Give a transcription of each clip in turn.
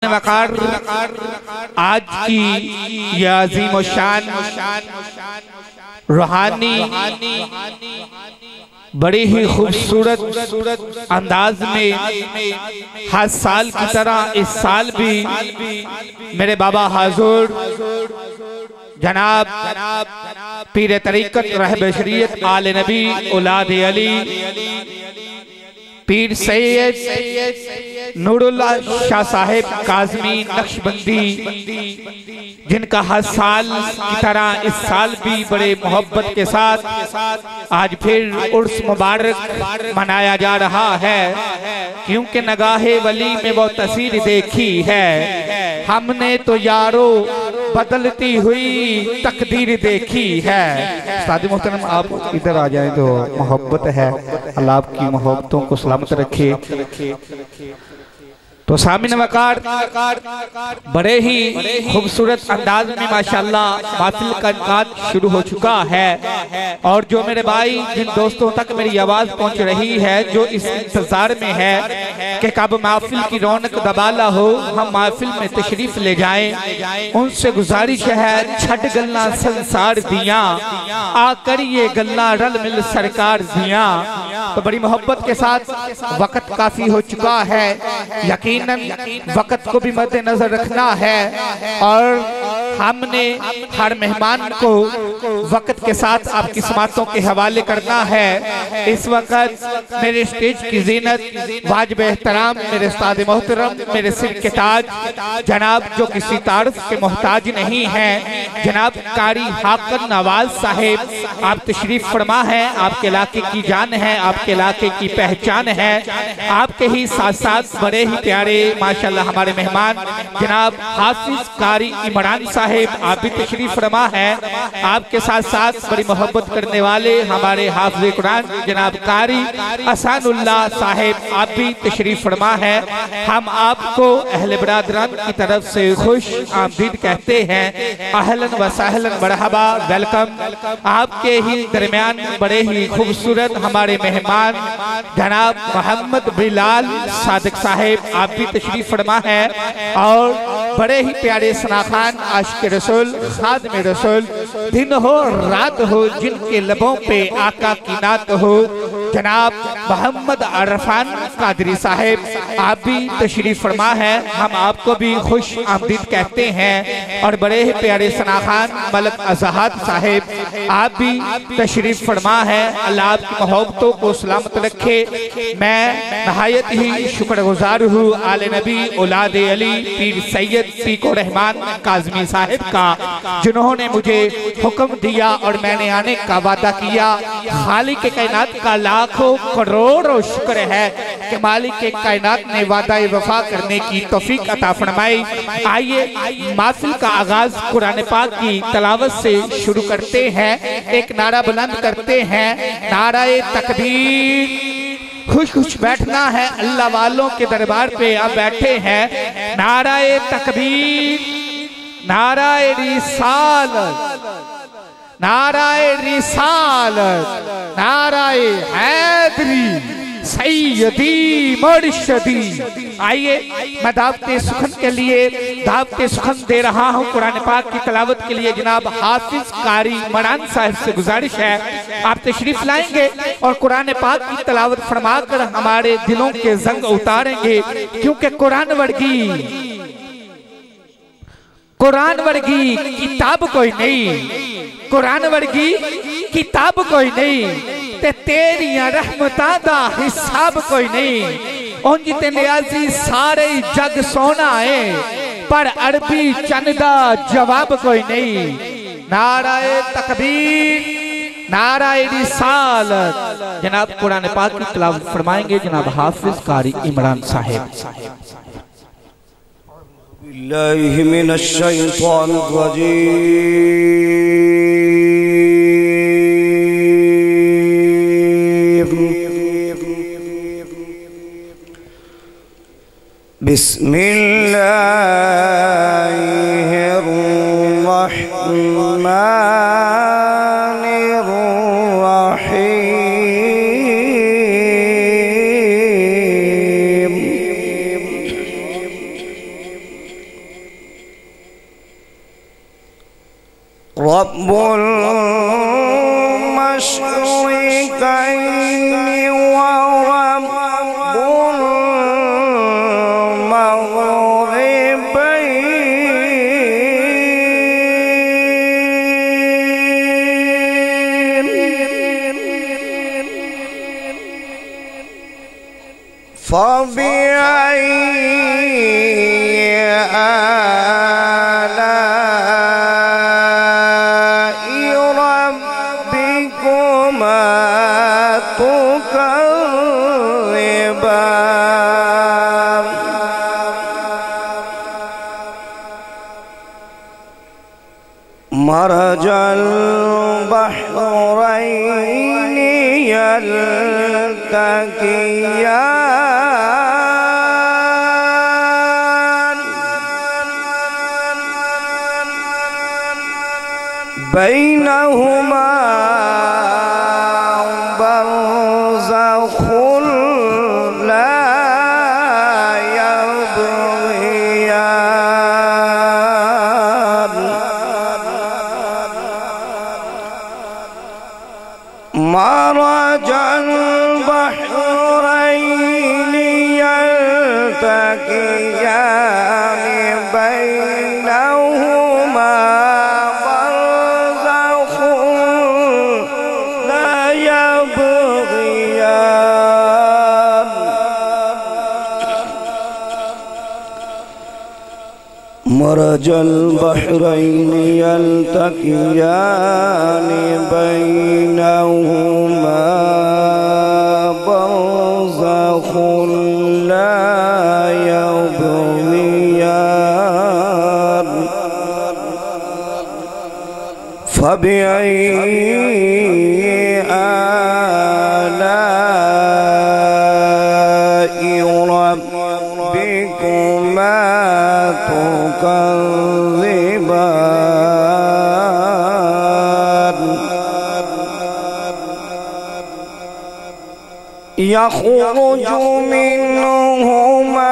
वकार आज की यह अजीम व शान रूहानी बड़ी ही खूबसूरत अंदाज में हर साल की तरह इस साल भी मेरे बाबा हुजूर जनाब पीर तरीकत रहब शरीयत आले नबी औलाद अली पीर सैयद नूरुल्लाह शाह साहेब काज़मी नक्शबंदी जिनका हर साल की तरह इस साल भी बड़े मोहब्बत के साथ आज फिर उर्स मुबारक मनाया जा रहा है, क्योंकि नगाहे वली में वो तस्वीर देखी है। हमने तो यारो बदलती हुई तकदीर देखी है। सादी मोहतरम आप इधर आ जाएं तो मोहब्बत है, अल्लाह आपकी मोहब्बतों को सलामत रखे। तो सामिन वकार बड़े ही खूबसूरत अंदाज में माशाअल्लाह महफिल का इनकाद शुरू हो चुका है, और जो मेरे भाई जिन दोस्तों तक मेरी आवाज पहुंच रही है, जो इस इंतजार में है कि कब महफिल की रौनक दबाला हो, हम महफिल में तशरीफ ले जाएं, उनसे गुजारिश है छठ गल्ला संसार दिया आकर ये गल्ला रल मिल सरकार दिया। तो बड़ी मोहब्बत के साथ वक्त काफी हो चुका है, यकीनन वक्त को भी मद्देनजर रखना है, और हमने हर मेहमान को वक्त के साथ आपकी समातों के हवाले करना है। इस वक्त मेरे स्टेज की जीनत वाजिब एहतराम मेरे उस्ताद मोहतरम मेरे सिर के ताज जनाब जो किसी तारुफ के मोहताज नहीं है, जनाब कारी हाकन नवाज साहेब, आप तशरीफ फरमा है, आपके इलाके की जान है, आपके इलाके की पहचान है। आपके ही साथ साथ बड़े ही प्यारे माशाल्लाह हमारे मेहमान जनाब हाफिज कारी इमरान साहेब, आप भी तशरीफ फरमा है। आपके साथ साथ बड़ी मोहब्बत करने वाले हमारे हाफिज कुरान जनाब कारी असानुल्लाह साहेब, आप भी तशरीफ फरमा है। हम आपको अहले बरादरान की तरफ से खुश आमदीद कहते हैं। अहलन व सहलन मरहबा, वेलकम। आपके ही दरमियान बड़े ही खूबसूरत हमारे मेहमान जनाब मोहम्मद बिलाल सादिक साहेब, आप भी तशरीफ फरमा है, और बड़े ही प्यारे सनाखान आशिक रसूल खादिम रसूल, दिन हो रात हो जिनके लबों पे आका की नात हो, जनाब मोहम्मद अरफान कादरी साहेब, आप भी तशरीफ फरमा है। हम आपको भी खुश आमदीद कहते हैं, और बड़े ही प्यारे सनाखान मलक अजहाद साहेब, आप भी तशरीफ फरमा है। अल्लाह आपकी मोहब्बतों को सलामत रखे। मैं नहायत ही शुक्रगुजार हूँ आले नबी औलाद अली पीर सैयद पीको रहमान काज़मी साहिब का, जिन्होंने मुझे हुक्म दिया और मैंने आने का वादा किया। खालिक के कायनात का लाखों करोड़ों शुक्र है कि मालिक के कायनात ने वादा वफा करने की तौफीक अता फरमाई। आइए महफिल का आगाज कुरान पाक की तलावत से शुरू करते हैं। एक नारा बुलंद करते हैं, नाराए तकबीर। खुश खुश बैठना है, अल्लाह वालों के दरबार पे आप बैठे हैं। नाराए तकबीर, नाराए रिसालत, नाराए रिसालत, नाराए हैदरी सैयदी मुर्शदी। आइए मैं दावते सुखन के लिए दावते सुखन दे रहा हूँ। कुरान पाक की तलावत के लिए जनाब हाफिज कारी इमरान साहब से गुजारिश है आप तशरीफ लाएंगे और कुरान पाक की तलावत फरमाकर हमारे दिलों के जंग उतारेंगे, क्योंकि कुरान वर्गी किताब कोई नहीं, कुरान वर्गी किताब कोई नहीं, ते तेरियां रहमतां दा हिसाब कोई नहीं। उंज ते नियाजी सारे जग सोना है, पर अरबी चंद दा जवाब कोई नहीं। नाराए तकबीर, नाराए रिसालत। जनाब कुरान पाक की तिलावत फरमाएंगे जनाब हाफिज कारी इमरान साहेब। बिल्लाहि मिनश शैतानिर रजीम। बिस्मिल्लाहिर्रहमानिर्रहीम। रब्बुल मशरिक़ैन व रब्बुल मग़रिबैन फ़बिअय्यि आलाइ रब्बिकुमा तुकज़्ज़िबान। मरजल बहरैनि यल्तक़ियान बैनहुमा बरज़ख़ुन ला यबग़ियान। मरजल बहरैनि यल्तक़ियान बैनहुमा बरज़ख़ुन ला यबग़ियान। मरजल बहरैनि यल्तक़ियान बैनहुमा बरज़ख़ुन ला यबग़ियान। फ़बिअय्यि आलाइ रब्बिकुमा तुकज़्ज़िबान। यख़रुजु मिन्हुमा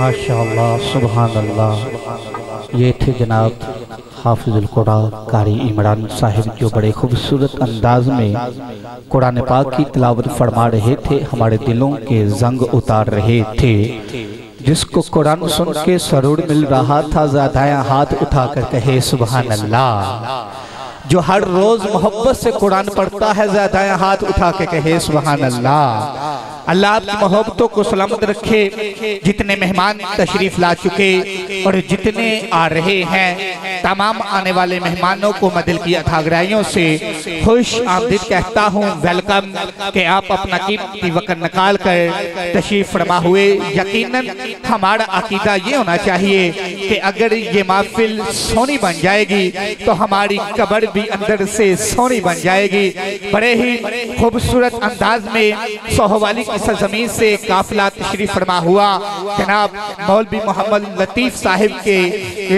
माशाअल्लाह सुभान अल्लाह। ये थे जनाब हाफिजुल कुरान कारी इमरान साहिब जो बड़े खूबसूरत अंदाज में कुरान पाक की तिलावत फरमा रहे थे, हमारे दिलों के जंग उतार रहे थे। जिसको कुरान सुन के सरूर मिल रहा था ज़्यादा हाथ उठाकर कहे सुभान अल्लाह। जो हर रोज मोहब्बत से कुरान पढ़ता है ज़्यादा हाथ उठा के कहे सुभान अल्लाह। अल्लाह आपकी मोहब्बतों को सलामत रखे। जितने मेहमान तशरीफ ला चुके और जितने आ रहे हैं, तमाम आने वाले मेहमानों को मैं दिल की अथागराइयों से खुश आमदीद कहता हूँ, वेलकम। कि आप अपना कीमती वक्त निकाल कर तशरीफ फरमा हुए। यकीनन हमारा अकीदा ये होना चाहिए कि अगर ये महफिल सोनी बन जाएगी तो हमारी कब्र भी अंदर से सोनी बन जाएगी। बड़े ही खूबसूरत अंदाज में सोहवाली की सरजमीन से काफिला तशरीफ फरमा हुआ। जनाब मौलवी मोहम्मद लतीफ साहिब के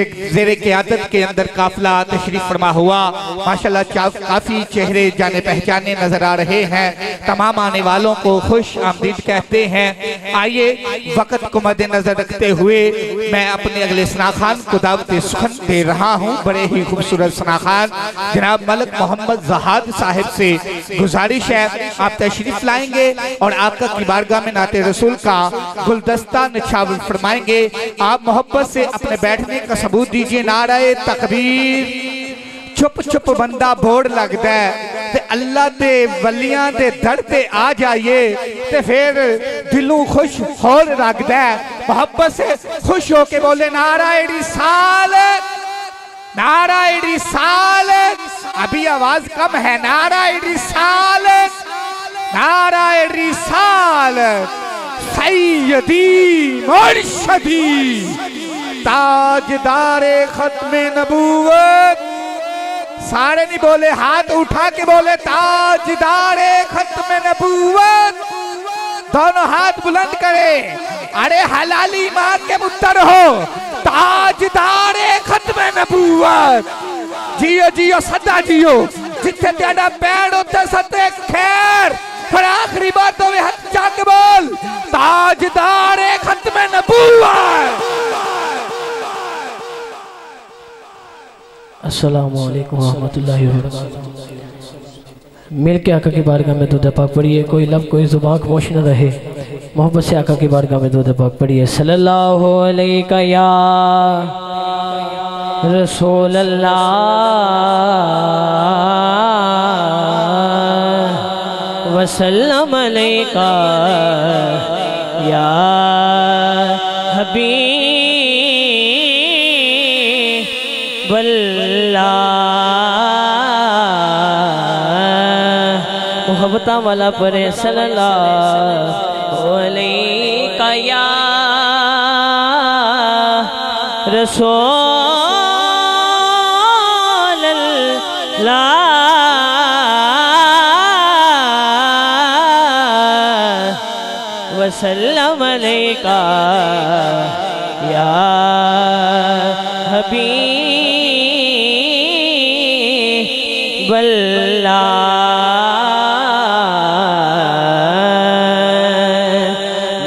एक ज़ेरे क़यादत के अंदर काफिला तशरीफ फरमा हुआ। माशाल्लाह काफी चेहरे जाने पहचाने नजर आ रहे हैं। तमाम आने वालों को खुश आमदीद कहते हैं। आइए वक्त को मद्देनजर रखते हुए मैं अपने अगले सनाखान को दावत सुखन दे रहा हूँ। बड़े ही खूबसूरत सनाखान जनाब मलक मोहम्मद जहाद साहिब से गुजारिश है आप तशरीफ लाएंगे और आपका की बारगाह में नाते रसूल का गुलदस्ता निछावर फरमाएंगे। आप मोहब्बत से अपने बैठने का सबूत दीजिए। नाराए तकबीर। चुप चुप बंदा बोड़ लगता है ते अल्लाह दे वलियां दे दर ते आ जाइए ते फिर दिलों खुश हो लगता है। मोहब्बत से खुश होके बोले नाराए रिसालत, नाराए रिसालत। अभी आवाज कम है। नाराए रिसालत, नाराए रिसालत। सैयदी मुर्शदी ताजदारे खत्मे नबूवत। सारे नहीं बोले, हाथ उठा के बोले ताजदारे खत्मे नबूवत। दोनों हाथ बुलंद करे। अरे हलाली मां के पुत्र हो, ताजदारे खत्मे नबूवत। जियो जियो सदा जियो, जिथे तेरा पैर होते सते खैर। पर आखिरी बात तो हाथ जाके बोल ताजदारे खत्मे नबूवत। अस्सलामु अलैकुम रहमतुल्लाहि व बरकातहू। मिल के आका की बारगाह में दुरूद पाक पढ़िए। कोई लब कोई ज़ुबान खामोश न रहे। मोहब्बत से आका की बारगाह में दुरूद पाक पढ़िए। सल्लल्लाहु अलैका या रसूल अल्लाह वसल्लम अलैका या हबीब अल्लाह। मोहब्बता वाला परे सल्लल्लाहु अलैका या रसूल अल्लाह वसल्लम अलैका या हबीब अल्लाह।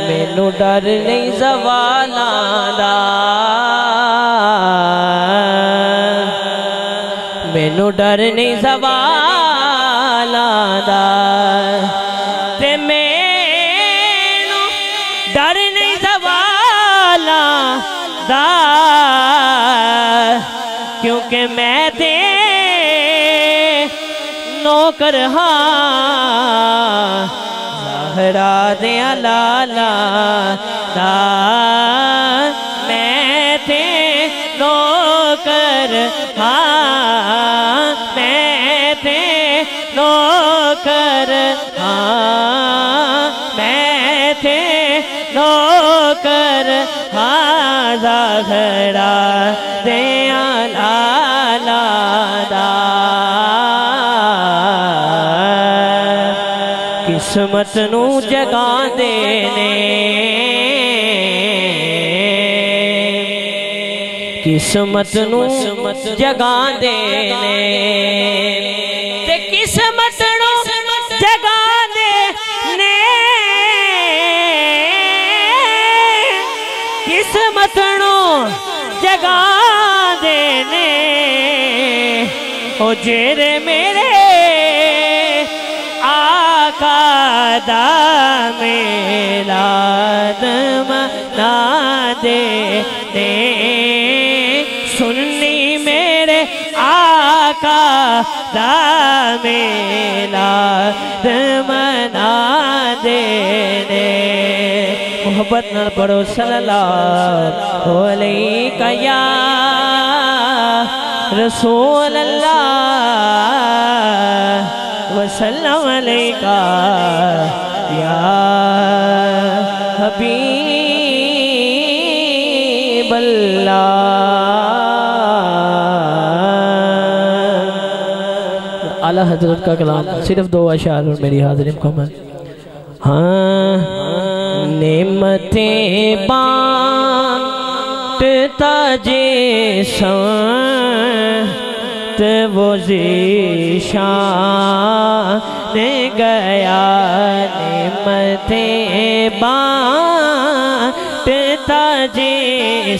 मैनू डर नहीं ज़वालां दा, मैनू डर नहीं ज़वालां दा, ते मैनू डर नहीं ज़वालां दा, क्योंकि मैं ते नौकर हाँ ज़हरा दे लाला दा। मैं ते नौकर हाँ, मैं ते नौकर हाँ, मैं ते नौकर हाँ ज़हरा दे लाला दा। किस्मत नू जगा देने, किस्मत नू जगा देने, ते किस्मत नू जगा देने, किस्मत सोतणो जगा देने ओ जेरे मेरे आका दा मिलाद मना दे ने सुन्नी मेरे आका दा मिलाद मना देने मोहब्बत न पढ़ो सल्लल्लाहु अलैहि या रसूल अल्लाह वसल्लम अलैका या हबीब अल्लाह। आला हजरत का कलाम सिर्फ 2 अशार और मेरी हाजिरी मुकम्मल। हाँ नेमतें बांटता जे संत वो ज़ीशान गया नेमतें बांटता जे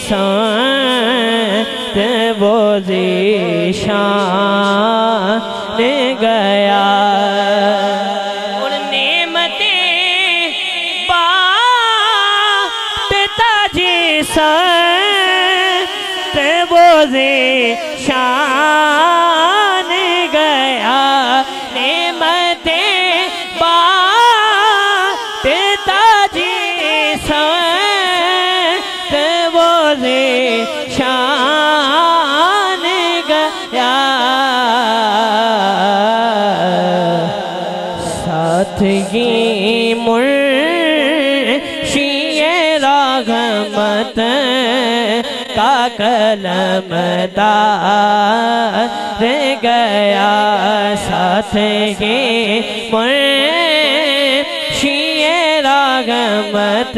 संत वो ज़ीशान गया शान गया नेमतें बांटता जी संत वो शान गया साथ ही मुर्शिए रागमत का कलमदार गया साथ ही मुर्शिए रागमत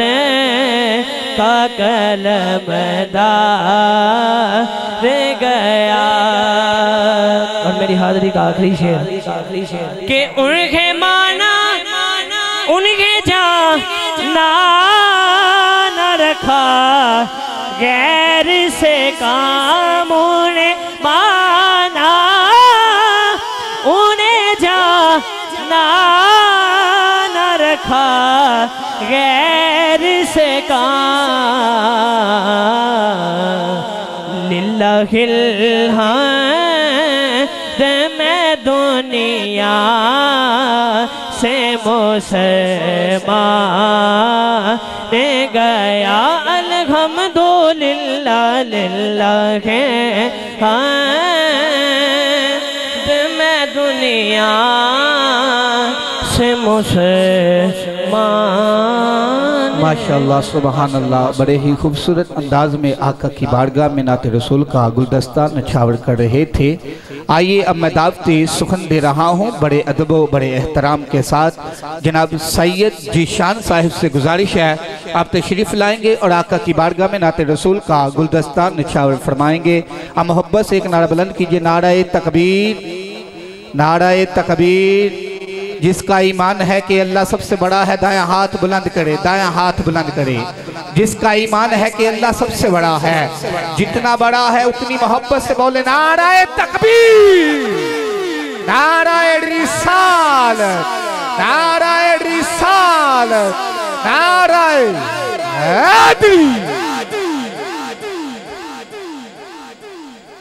का कलमदार गया। और मेरी हाजिरी का आखिरी शेर कि उनके माना उनके जाना न रखा गैर से काम उन्हें माना उन्हें जाना न रखा गैर से काम लिल्लाहिल हम्द मैं दुनिया से मुसलमान गया अल्हम्दुलिल्लाह लिल्लाह हम्द मैं दुनिया से मुसलमान। माशाअल्लाह सुबहान अल्लाह। बड़े ही खूबसूरत अंदाज में आका की बारगाह में नाते रसूल का गुलदस्ता नछावर कर रहे थे। आइए अब मैं दावती सुखन दे रहा हूँ बड़े अदब बड़े एहतराम के साथ। जनाब सैयद जीशान साहिब से गुजारिश है आप तशरीफ़ लाएंगे और आका की बारगाह में नाते रसूल का गुलदस्ता निछावर फरमाएंगे। आप मोहब्बत से एक नारा बुलंद कीजिए, नाराए तकबीर, नाराए तकबीर। जिसका ईमान है कि अल्लाह सबसे बड़ा है दायां हाथ बुलंद करे, दायां हाथ बुलंद करे। जिसका ईमान है कि अल्लाह सबसे बड़ा है, जितना बड़ा है उतनी मोहब्बत से बोले नाराए तकबीर, नाराए रिसालत, नाराए रिसालत, नाराए हैदरी।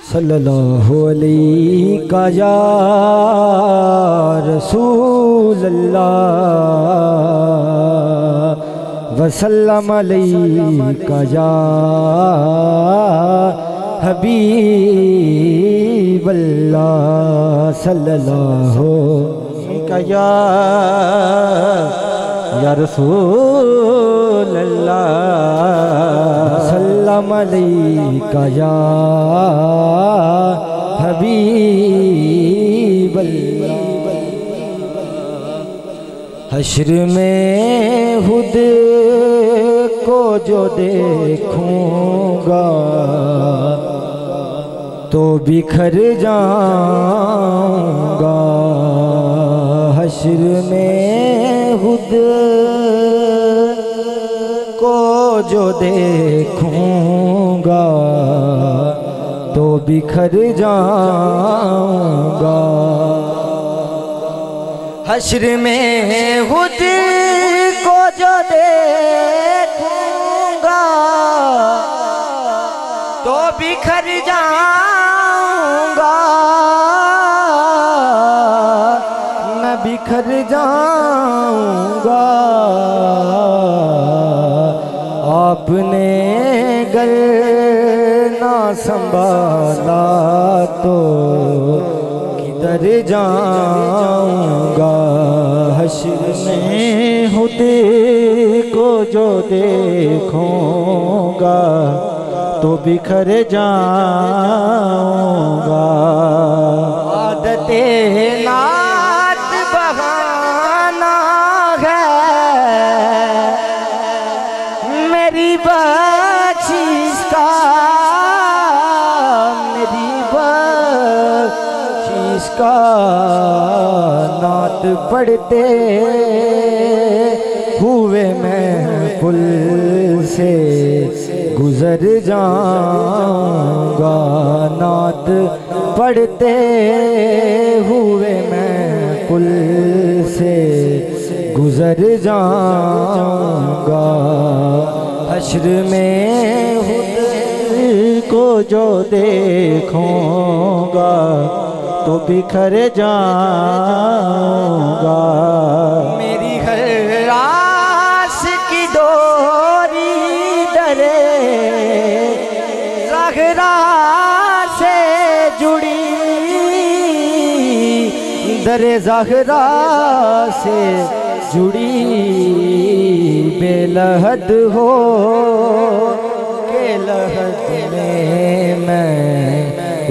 सल्लल्लाहु अलैहि या रसूल अल्लाह वसल्लम अलैका या हबीब अल्लाह सल्लल्लाहु अलैका या रसूल अल्लाह वसल्लम अलैका या हबीब अल्लाह। हश्र में खुद को जो देखूंगा तो बिखर जाऊंगा। हश्र में खुद को जो देखूंगा तो बिखर जाऊंगा। हश्र में खुद को जो देखूंगा तो बिखर जाऊंगा, मैं बिखर जाऊंगा। आपने गर ना संभाला तो किधर जाऊंगा। हश्र में खुद को जो देखूंगा तो बिखर जाऊंगा। आदते नात बहाना है मेरी बख्शिश का, मेरी बख्शिश का। नात पढ़ते हुए मैं पुल से गुजर जाऊंगा। नात पढ़ते हुए मैं पुल से गुजर जाऊंगा। हश्र में खुद को जो देखूंगा तो बिखर जाऊंगा। मेरी हर आस की डोरी दरे ज़हरा से जुड़ी, दरे ज़हरा से जुड़ी। बेलहद हो के लहद में मैं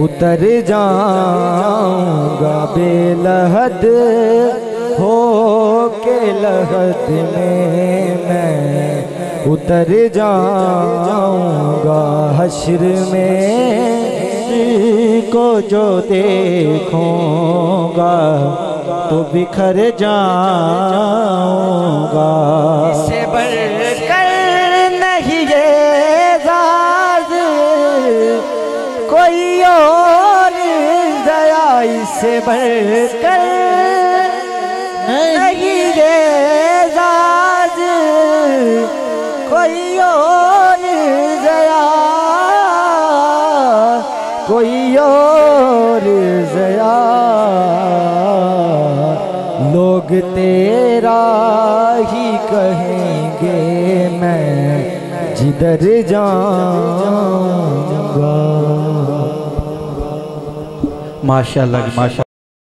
उतर जाऊंगा। बेलहद हो के लहद में मैं उतर जाऊंगा। हश्र में को जो देखूंगा तो बिखर जाऊंगा। इससे बढ़कर नहीं ये राज कोई और दया, इससे बढ़कर नहीं ये राज कोई और दया, कोई और दया। लोग तेरा ही कहेंगे मैं जिधर जाऊंगा। माशाअल्लाह माशाअल्लाह।